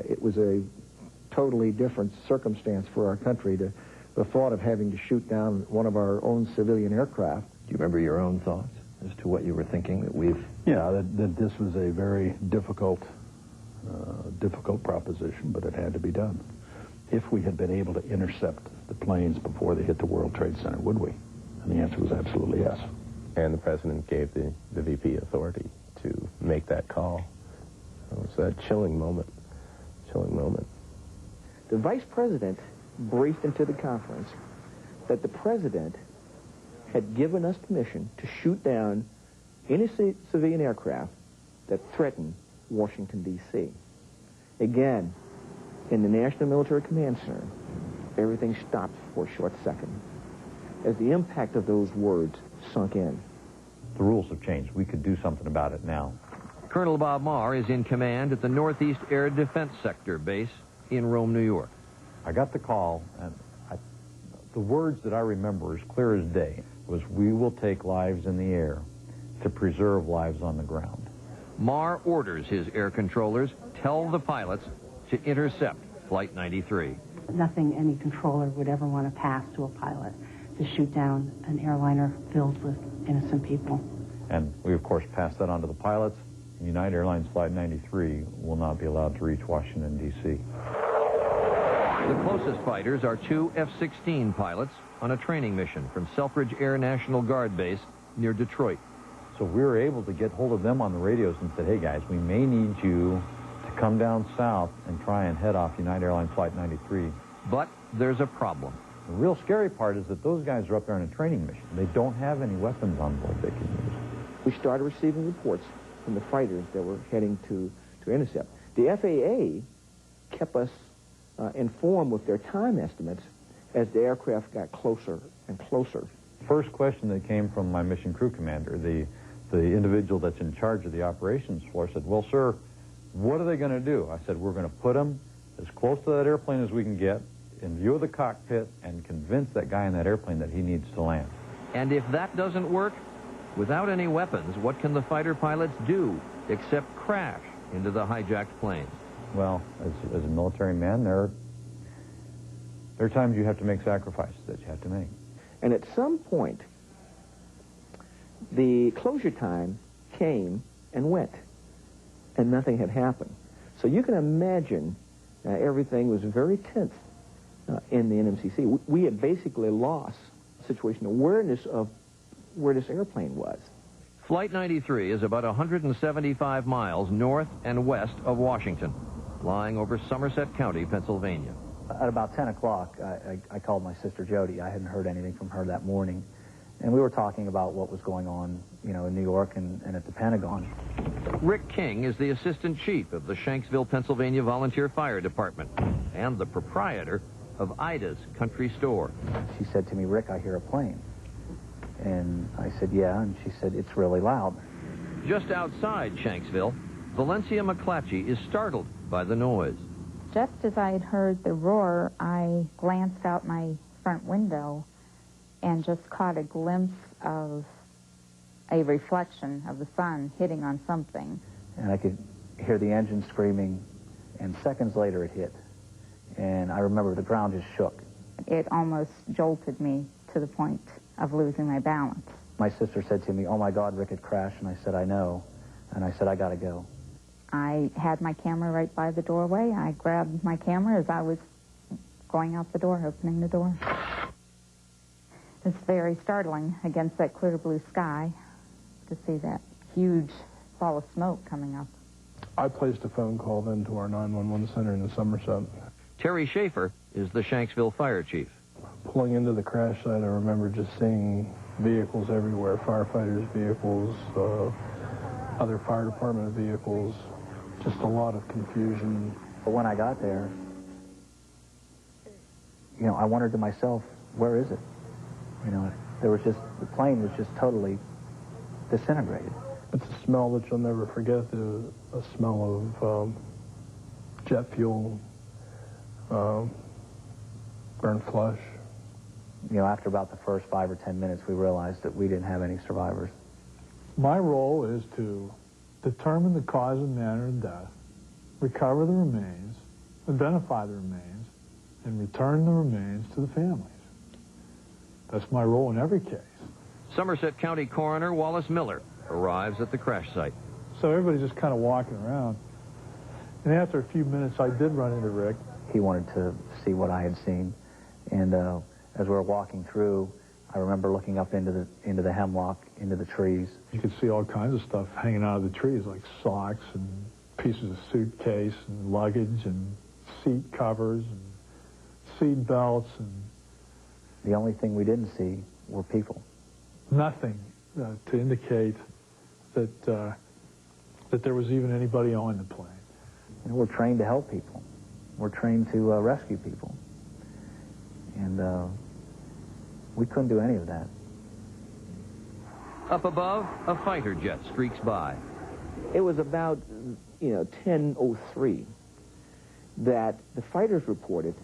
Speaker 15: It was a totally different circumstance for our country. The thought of having to shoot down one of our own civilian aircraft.
Speaker 8: Do you remember your own thoughts as to what you were thinking that we've...
Speaker 4: Yeah, that this was a very difficult proposition, but it had to be done. If we had been able to intercept the planes before they hit the World Trade Center, would we? And the answer was absolutely yes.
Speaker 9: And the President gave the VP authority to make that call. It was a chilling moment.
Speaker 15: The Vice President briefed into the conference that the President had given us permission to shoot down any civilian aircraft that threatened Washington, D.C. Again, in the National Military Command Center, everything stopped for a short second as the impact of those words sunk in.
Speaker 10: The rules have changed. We could do something about it now.
Speaker 1: Colonel Bob Marr is in command at the Northeast Air Defense Sector base in Rome, New York.
Speaker 10: I got the call, and the words that I remember as clear as day was, "We will take lives in the air to preserve lives on the ground."
Speaker 1: Marr orders his air controllers tell the pilots to intercept Flight 93.
Speaker 19: Nothing any controller would ever want to pass to a pilot, to shoot down an airliner filled with innocent people.
Speaker 10: And we, of course, passed that on to the pilots. United Airlines Flight 93 will not be allowed to reach Washington, D.C.
Speaker 1: The closest fighters are two F-16 pilots on a training mission from Selfridge Air National Guard Base near Detroit.
Speaker 10: So we were able to get hold of them on the radios and said, "Hey, guys, we may need you to come down south and try and head off United Airlines Flight 93.
Speaker 1: But there's a problem.
Speaker 10: The real scary part is that those guys are up there on a training mission. They don't have any weapons on board they can use.
Speaker 15: We started receiving reports from the fighters that were heading to intercept. The FAA kept us informed with their time estimates as the aircraft got closer and closer.
Speaker 10: First question that came from my mission crew commander, the individual that's in charge of the operations force, said, "Well, sir, what are they going to do?" I said, "We're going to put them as close to that airplane as we can get. in view of the cockpit and convince that guy in that airplane that he needs to land.
Speaker 1: And if that doesn't work, without any weapons, what can the fighter pilots do except crash into the hijacked plane?
Speaker 10: Well, as a military man, there are times you have to make sacrifices that you have to make.
Speaker 15: And at some point, the closure time came and went, and nothing had happened. So you can imagine everything was very tense in the NMCC. We had basically lost situation awareness of where this airplane was.
Speaker 1: Flight 93 is about 175 miles north and west of Washington, lying over Somerset County, Pennsylvania.
Speaker 7: At about 10 o'clock, I called my sister Jody. I hadn't heard anything from her that morning. And we were talking about what was going on, you know, in New York and at the Pentagon.
Speaker 1: Rick King is the assistant chief of the Shanksville, Pennsylvania Volunteer Fire Department and the proprietor of Ida's Country Store.
Speaker 7: She said to me, "Rick, I hear a plane." And I said, "Yeah," and she said, "It's really loud."
Speaker 1: Just outside Shanksville, Valencia McClatchy is startled by the noise.
Speaker 13: Just as I had heard the roar, I glanced out my front window and just caught a glimpse of a reflection of the sun hitting on something.
Speaker 7: And I could hear the engine screaming, and seconds later it hit. And I remember the ground just shook.
Speaker 13: It almost jolted me to the point of losing my balance.
Speaker 7: My sister said to me, "Oh my God, Rick had crashed." And I said, "I know." And I said, "I gotta go."
Speaker 13: I had my camera right by the doorway. I grabbed my camera as I was going out the door, opening the door. It's very startling against that clear blue sky to see that huge ball of smoke coming up.
Speaker 11: I placed a phone call then to our 911 center in the Somerset.
Speaker 1: Terry Schaefer is the Shanksville fire chief.
Speaker 11: Pulling into the crash site, I remember just seeing vehicles everywhere, firefighters' vehicles, other fire department vehicles, just a lot of confusion.
Speaker 7: But when I got there, you know, I wondered to myself, where is it? You know, there was just, the plane was just totally disintegrated.
Speaker 11: It's a smell that you'll never forget, a smell of jet fuel, burnt flesh.
Speaker 7: You know, after about the first 5 or 10 minutes, we realized that we didn't have any survivors.
Speaker 2: My role is to determine the cause and manner of death, recover the remains, identify the remains, and return the remains to the families. That's my role in every case.
Speaker 1: Somerset County Coroner Wallace Miller arrives at the crash site.
Speaker 2: So everybody's just kind of walking around. And after a few minutes, I did run into Rick.
Speaker 7: He wanted to see what I had seen. And as we were walking through, I remember looking up into the hemlock, into the trees.
Speaker 2: You could see all kinds of stuff hanging out of the trees, like socks and pieces of suitcase and luggage and seat covers and seat belts. And
Speaker 7: the only thing we didn't see were people.
Speaker 2: Nothing to indicate that that there was even anybody on the plane.
Speaker 7: And we're trained to help people. We're trained to rescue people. And we couldn't do any of that.
Speaker 1: Up above, a fighter jet streaks by.
Speaker 15: It was about, 10:03 that the fighters reported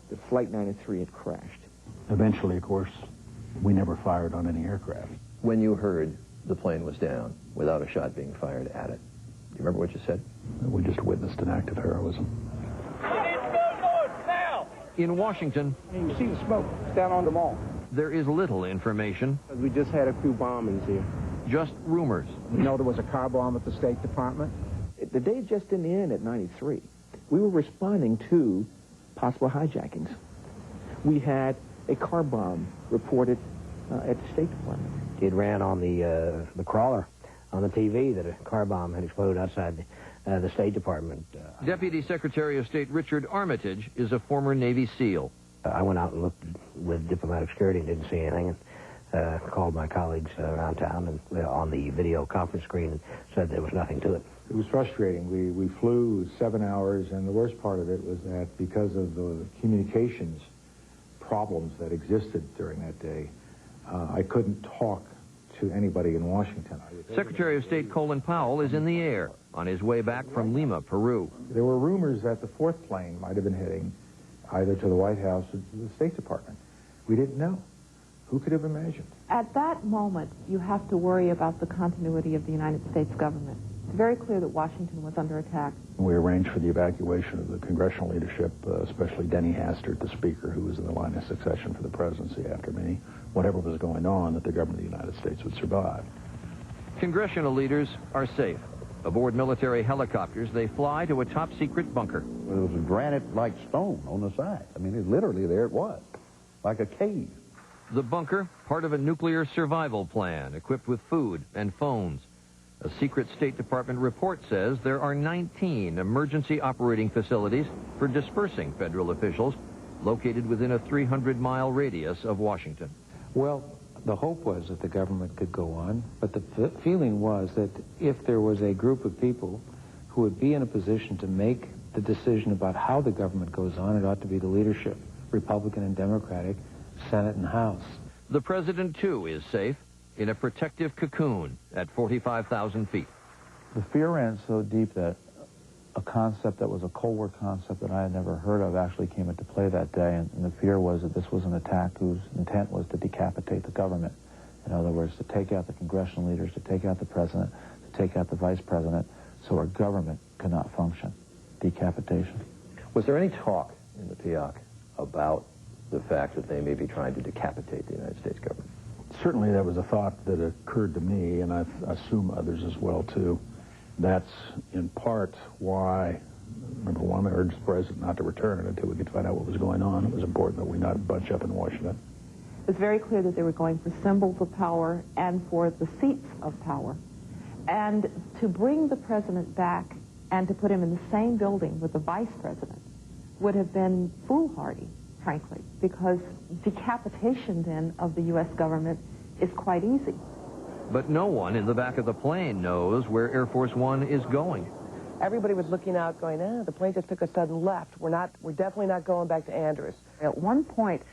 Speaker 15: that Flight 93 had crashed.
Speaker 4: Eventually, of course, we never fired on any aircraft.
Speaker 17: When you heard the plane was down without a shot being fired at it, do you remember what you said?
Speaker 4: We just witnessed an act of heroism.
Speaker 1: In Washington,
Speaker 14: you see the smoke. It's down on the mall.
Speaker 1: there is little information.
Speaker 14: We just had a few bombings here.
Speaker 1: Just rumors.
Speaker 14: You know there was a car bomb at the State Department?
Speaker 15: The day just didn't end at 93. We were responding to possible hijackings. We had a car bomb reported at the State Department.
Speaker 16: It ran on the crawler on the TV that a car bomb had exploded outside the State Department.
Speaker 1: Deputy Secretary of State Richard Armitage is a former Navy SEAL.
Speaker 16: I went out and looked with diplomatic security and didn't see anything, and called my colleagues around town and on the video conference screen and said there was nothing to it.
Speaker 10: It was frustrating. We flew 7 hours, and the worst part of it was that because of the communications problems that existed during that day, I couldn't talk to anybody in Washington.
Speaker 1: Secretary of State Colin Powell is in the air on his way back from Lima, Peru.
Speaker 10: There were rumors that the fourth plane might have been hitting either to the White House or to the State Department. We didn't know. Who could have imagined?
Speaker 3: At that moment, you have to worry about the continuity of the United States government. It's very clear that Washington was under attack.
Speaker 4: We arranged for the evacuation of the congressional leadership, especially Denny Hastert, the Speaker, who was in the line of succession for the presidency after me. Whatever was going on, that the government of the United States would survive.
Speaker 1: Congressional leaders are safe. Aboard military helicopters, they fly to a top-secret bunker.
Speaker 5: It was a granite-like stone on the side. I mean, literally there it was, like a cave.
Speaker 1: The bunker, part of a nuclear survival plan, equipped with food and phones. A secret State Department report says there are 19 emergency operating facilities for dispersing federal officials located within a 300-mile radius of Washington.
Speaker 18: Well, the hope was that the government could go on, but the feeling was that if there was a group of people who would be in a position to make the decision about how the government goes on, it ought to be the leadership, Republican and Democratic, Senate and House.
Speaker 1: The president, too, is safe in a protective cocoon at 45,000 feet.
Speaker 21: The fear ran so deep that a concept that was a Cold War concept that I had never heard of actually came into play that day, and the fear was that this was an attack whose intent was to decapitate the government. In other words, to take out the congressional leaders, to take out the president, to take out the vice president, so our government could not function. Decapitation.
Speaker 28: Was there any talk in the PIAC about the fact that they may be trying to decapitate the United States government?
Speaker 4: Certainly that was a thought that occurred to me, and I assume others as well, too. That's in part why, number one, I urged the president not to return until we could find out what was going on. It was important that we not bunch up in Washington.
Speaker 3: It was very clear that they were going for symbols of power and for the seats of power. And to bring the president back and to put him in the same building with the vice president would have been foolhardy, frankly, because decapitation then of the U.S. government is quite easy.
Speaker 1: But no one in the back of the plane knows where Air Force One is going.
Speaker 22: Everybody was looking out going, the plane just took a sudden left. We're definitely not going back to Andrews.
Speaker 23: At one point,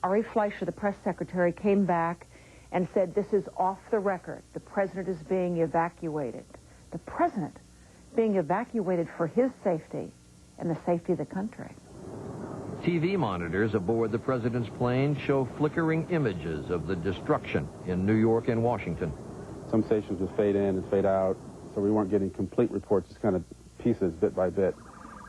Speaker 23: Ari Fleischer, the press secretary, came back and said, this is off the record. The president is being evacuated. The president being evacuated for his safety and the safety of the country.
Speaker 1: TV monitors aboard the president's plane show flickering images of the destruction in New York and Washington.
Speaker 24: Some stations would fade in and fade out, so we weren't getting complete reports, just kind of pieces, bit by bit.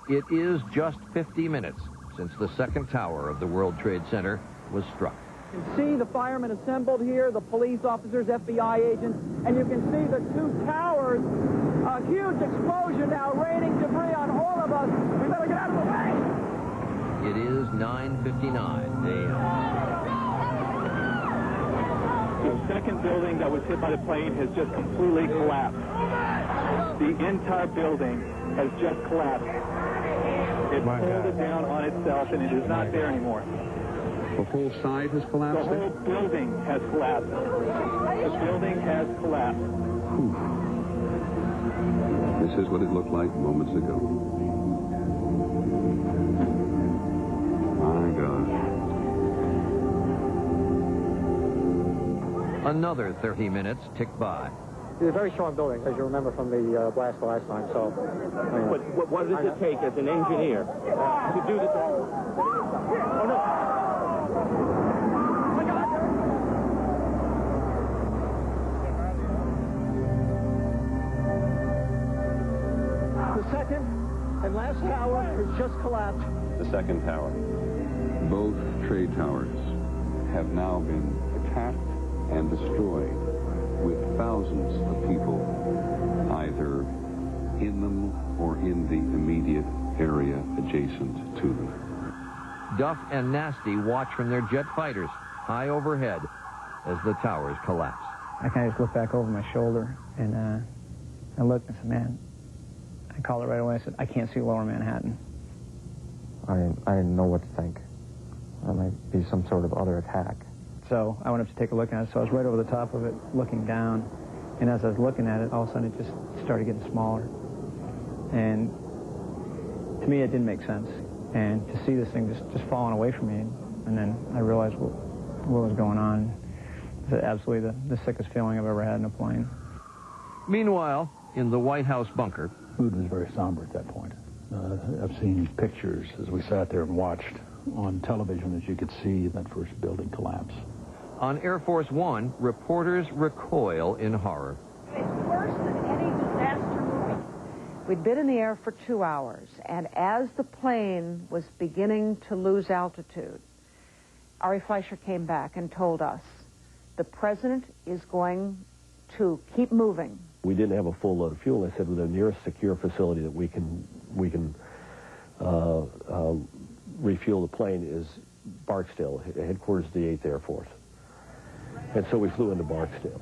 Speaker 1: It is just 50 minutes since the second tower of the World Trade Center was struck.
Speaker 25: You can see the firemen assembled here, the police officers, FBI agents, and you can see the two towers. A huge explosion now, raining debris on all of us. We better get out of the way.
Speaker 1: It is 9:59 a.m.
Speaker 27: The second building that was hit by the plane has just completely collapsed. The entire building has just collapsed. It folded down on itself, and it is not there anymore.
Speaker 26: The whole side has collapsed?
Speaker 27: The whole building has collapsed. The building has collapsed.
Speaker 26: This is what it looked like moments ago. My God.
Speaker 1: Another 30 minutes ticked by.
Speaker 29: It's a very strong building, as you remember from the blast last time, so...
Speaker 30: But what does it take as an engineer to do this? Oh, no.
Speaker 25: The second and last tower has just collapsed.
Speaker 28: The second tower.
Speaker 26: Both trade towers have now been attacked and destroyed with thousands of people either in them or in the immediate area adjacent to them.
Speaker 1: Duff and Nasty watch from their jet fighters high overhead as the towers collapse.
Speaker 31: I kind of just looked back over my shoulder and I looked and said, man, I called it right away. I said, I can't see lower Manhattan.
Speaker 12: I didn't know what to think. There might be some sort of other attack.
Speaker 31: So I went up to take a look at it. So I was right over the top of it, looking down. And as I was looking at it, all of a sudden it just started getting smaller. And to me, it didn't make sense. And to see this thing just falling away from me, and then I realized what was going on. It was absolutely the sickest feeling I've ever had in a plane.
Speaker 1: Meanwhile, in the White House bunker,
Speaker 4: mood was very somber at that point. I've seen pictures as we sat there and watched on television, as you could see, that first building collapse.
Speaker 1: On Air Force One, reporters recoil in horror.
Speaker 23: It's worse than any disaster movie. We'd been in the air for 2 hours, and as the plane was beginning to lose altitude, Ari Fleischer came back and told us, the president is going to keep moving.
Speaker 28: We didn't have a full load of fuel. I said, well, the nearest secure facility that we can refuel the plane is Barksdale, headquarters of the 8th Air Force. And so we flew into Barksdale.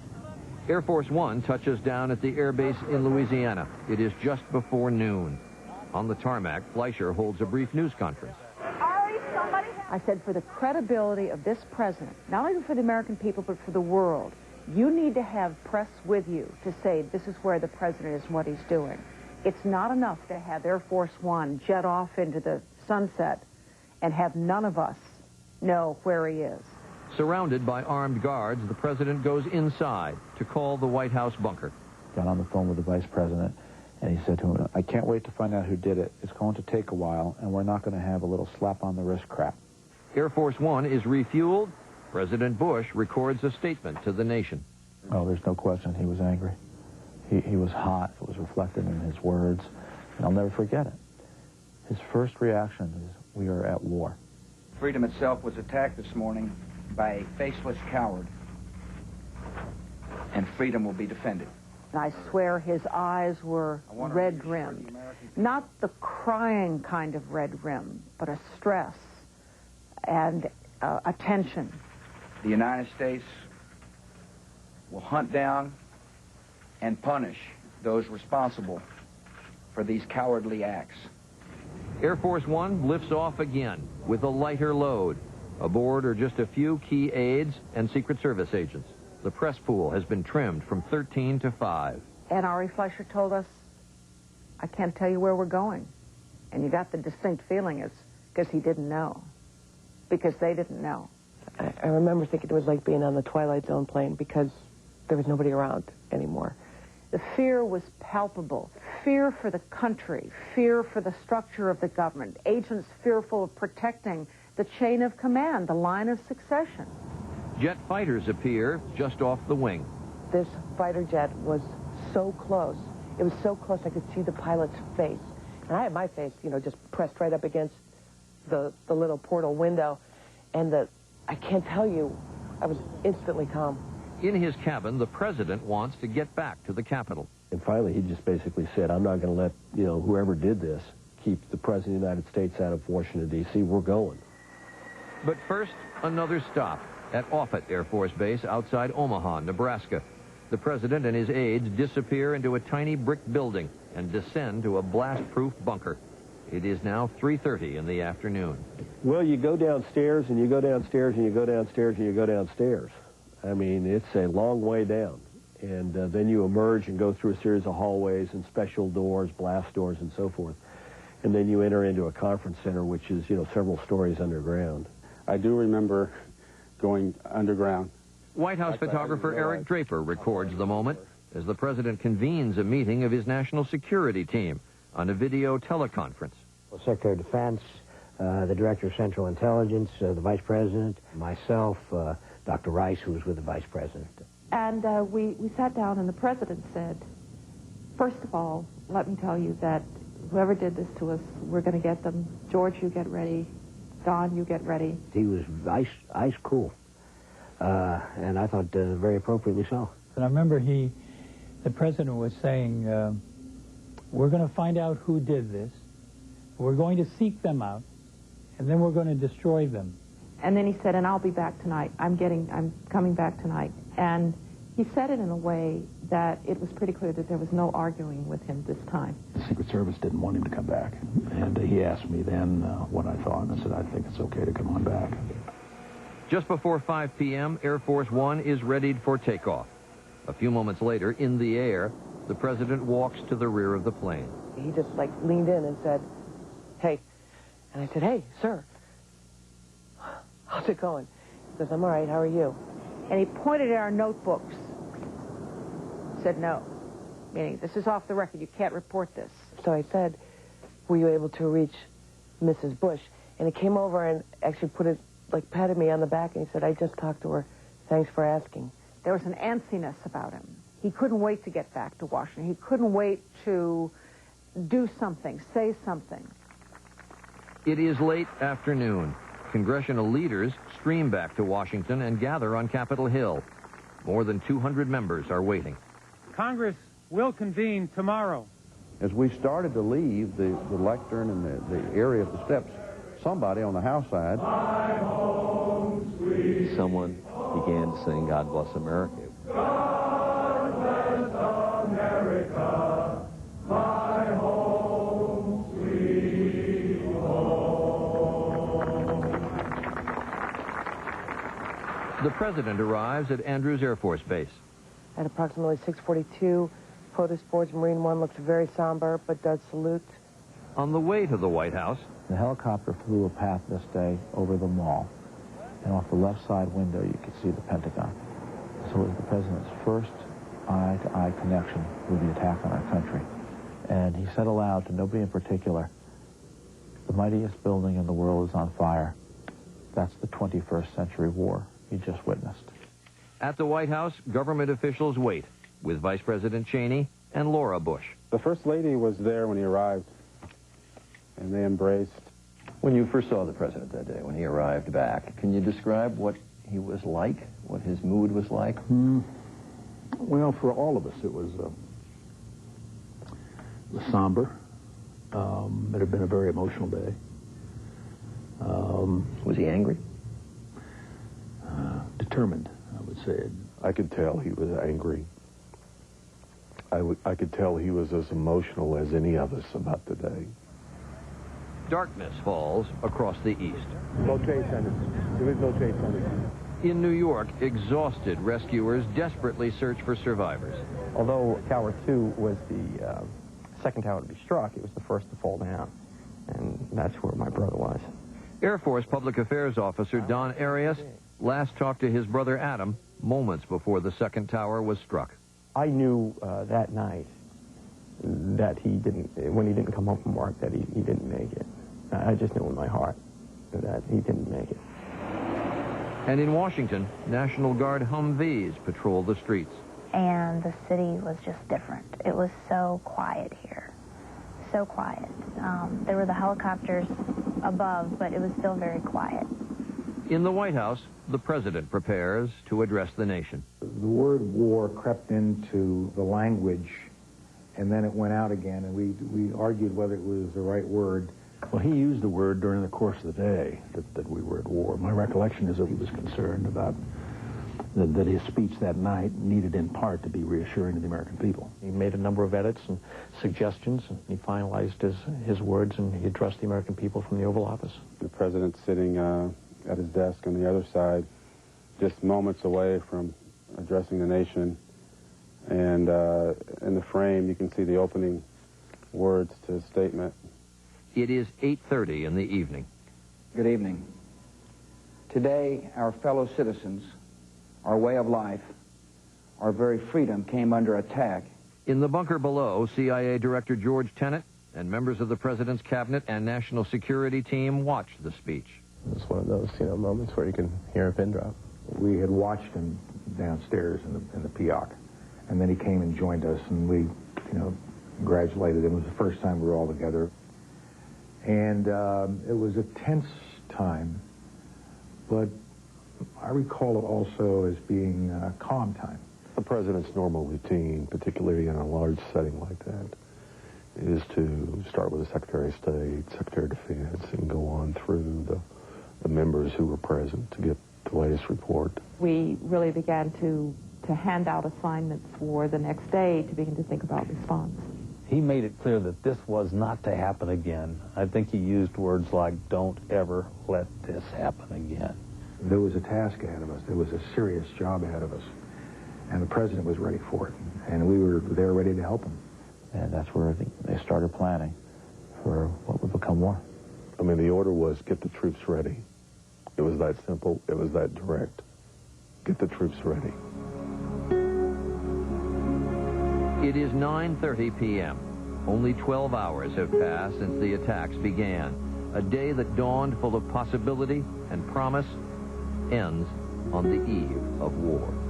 Speaker 1: Air Force One touches down at the air base in Louisiana. It is just before noon. On the tarmac, Fleischer holds a brief news conference.
Speaker 23: I said, for the credibility of this president, not only for the American people, but for the world, you need to have press with you to say this is where the president is and what he's doing. It's not enough to have Air Force One jet off into the sunset and have none of us know where he is.
Speaker 1: Surrounded by armed guards, the president goes inside to call the White House bunker.
Speaker 21: Got on the phone with the vice president, and he said to him, I can't wait to find out who did it. It's going to take a while, and we're not going to have a little slap on the wrist crap.
Speaker 1: Air Force One is refueled. President Bush records a statement to the nation.
Speaker 21: Oh, there's no question he was angry. He was hot. It was reflected in his words, and I'll never forget it. His first reaction is, we are at war.
Speaker 2: Freedom itself was attacked this morning by a faceless coward, and freedom will be defended.
Speaker 23: And I swear his eyes were red-rimmed. Not the crying kind of red rim, but a stress and attention.
Speaker 2: The United States will hunt down and punish those responsible for these cowardly acts.
Speaker 1: Air Force One lifts off again with a lighter load. Aboard are just a few key aides and Secret Service agents. The press pool has been trimmed from 13 to 5.
Speaker 23: And Ari Fleischer told us, I can't tell you where we're going. And you got the distinct feeling is because he didn't know. Because they didn't know.
Speaker 22: I remember thinking it was like being on the Twilight Zone plane because there was nobody around anymore.
Speaker 23: The fear was palpable. Fear for the country, fear for the structure of the government, agents fearful of protecting the chain of command, the line of succession.
Speaker 1: Jet fighters appear just off the wing.
Speaker 22: This fighter jet was so close. It was so close I could see the pilot's face. And I had my face, you know, just pressed right up against the little portal window. And I can't tell you, I was instantly calm.
Speaker 1: In his cabin, the president wants to get back to the Capitol.
Speaker 28: And finally, he just basically said, I'm not going to let, whoever did this keep the President of the United States out of Washington, D.C. We're going.
Speaker 1: But first, another stop at Offutt Air Force Base outside Omaha, Nebraska. The president and his aides disappear into a tiny brick building and descend to a blast-proof bunker. It is now 3:30 in the afternoon.
Speaker 28: Well, you go downstairs, and you go downstairs, and you go downstairs, and you go downstairs. I mean, it's a long way down. And then you emerge and go through a series of hallways and special doors, blast doors, and so forth. And then you enter into a conference center, which is, several stories underground.
Speaker 24: I do remember going underground.
Speaker 1: White House photographer Eric Draper records the moment as the president convenes a meeting of his national security team on a video teleconference.
Speaker 16: Well, Secretary of Defense, the Director of Central Intelligence, the Vice President, myself, Dr. Rice, who was with the Vice President.
Speaker 3: And we sat down and the president said, first of all, let me tell you that whoever did this to us, we're going to get them. George, you get ready. Don, you get ready.
Speaker 16: He was ice cool, and I thought very appropriately so.
Speaker 6: And I remember the president was saying, we're going to find out who did this. We're going to seek them out, and then we're going to destroy them.
Speaker 3: And then he said, and I'll be back tonight. I'm coming back tonight. And he said it in a way that it was pretty clear that there was no arguing with him this time.
Speaker 4: The Secret Service didn't want him to come back. And he asked me then what I thought, and I said, I think it's okay to come on back.
Speaker 1: Just before 5 p.m., Air Force One is readied for takeoff. A few moments later, in the air, the president walks to the rear of the plane.
Speaker 22: He just, leaned in and said, hey. And I said, hey, sir. How's it going? He goes, I'm all right. How are you?
Speaker 23: And he pointed at our notebooks. Said no. Meaning, this is off the record. You can't report this.
Speaker 22: So I said, were you able to reach Mrs. Bush? And he came over and actually patted me on the back, and he said, "I just talked to her. Thanks for asking."
Speaker 23: There was an antsiness about him. He couldn't wait to get back to Washington. He couldn't wait to do something, say something.
Speaker 1: It is late afternoon. Congressional leaders stream back to Washington and gather on Capitol Hill. More than 200 members are waiting.
Speaker 7: Congress will convene tomorrow.
Speaker 5: As we started to leave the lectern and the area of the steps, somebody on the House side,
Speaker 8: someone began to sing "God Bless America."
Speaker 9: God bless America, my home, sweet home.
Speaker 1: The president arrives at Andrews Air Force Base.
Speaker 22: At approximately 6:42, POTUS Board's Marine One looks very somber, but does salute.
Speaker 1: On the way to the White House,
Speaker 21: the helicopter flew a path this day over the mall, and off the left side window you could see the Pentagon. So it was the president's first eye-to-eye connection with the attack on our country. And he said aloud to nobody in particular, "The mightiest building in the world is on fire. That's the 21st century war he just witnessed."
Speaker 1: At the White House, government officials wait, with Vice President Cheney and Laura Bush.
Speaker 24: The First Lady was there when he arrived, and they embraced.
Speaker 8: When you first saw the president that day, when he arrived back, can you describe what he was like, what his mood was like?
Speaker 4: Well, for all of us, it was somber. It had been a very emotional day.
Speaker 8: Was he angry?
Speaker 4: Determined, I would say.
Speaker 10: I could tell he was angry. I could tell he was as emotional as any of us about the day.
Speaker 1: Darkness falls across the east.
Speaker 24: No trade centers. There is no trade centers.
Speaker 1: In New York, exhausted rescuers desperately search for survivors.
Speaker 12: Although Tower 2 was the second tower to be struck, it was the first to fall down. And that's where my brother was.
Speaker 1: Air Force Public Affairs Officer Don Arias last talked to his brother Adam moments before the second tower was struck.
Speaker 12: I knew that night that when he didn't come home from work, that he didn't make it. I just knew in my heart that he didn't make it.
Speaker 1: And in Washington, National Guard Humvees patrol the streets.
Speaker 11: And the city was just different. It was so quiet here. So quiet. There were the helicopters above, but it was still very quiet.
Speaker 1: In the White House, the president prepares to address the nation.
Speaker 13: The word war crept into the language, and then it went out again, and we argued whether it was the right word.
Speaker 4: Well, he used the word during the course of the day that we were at war. My recollection is that he was concerned about that his speech that night needed in part to be reassuring to the American people.
Speaker 21: He made a number of edits and suggestions, and he finalized his words, and he addressed the American people from the Oval Office.
Speaker 24: The president's sitting at his desk on the other side, just moments away from addressing the nation. And in the frame, you can see the opening words to his statement.
Speaker 1: It is 8:30 in the evening.
Speaker 2: Good evening. Today, our fellow citizens, our way of life, our very freedom came under attack.
Speaker 1: In the bunker below, CIA Director George Tenet and members of the president's cabinet and national security team watched the speech.
Speaker 28: It's one of those, moments where you can hear a pin drop.
Speaker 13: We had watched him downstairs in the PIOC, and then he came and joined us, and we, congratulated him. It was the first time we were all together. And it was a tense time, but I recall it also as being a calm time.
Speaker 10: The president's normal routine, particularly in a large setting like that, is to start with the Secretary of State, Secretary of Defense, and go on through the members who were present to get the latest report.
Speaker 3: We really began to hand out assignments for the next day to begin to think about response.
Speaker 18: He made it clear that this was not to happen again. I think he used words like, "Don't ever let this happen again."
Speaker 13: There was a task ahead of us. There was a serious job ahead of us. And the president was ready for it. And we were there ready to help him.
Speaker 21: And that's where I think they started planning for what would become war.
Speaker 10: I mean, the order was get the troops ready. It was that simple. It was that direct. Get the troops ready.
Speaker 1: It is 9:30 p.m. Only 12 hours have passed since the attacks began. A day that dawned full of possibility and promise ends on the eve of war.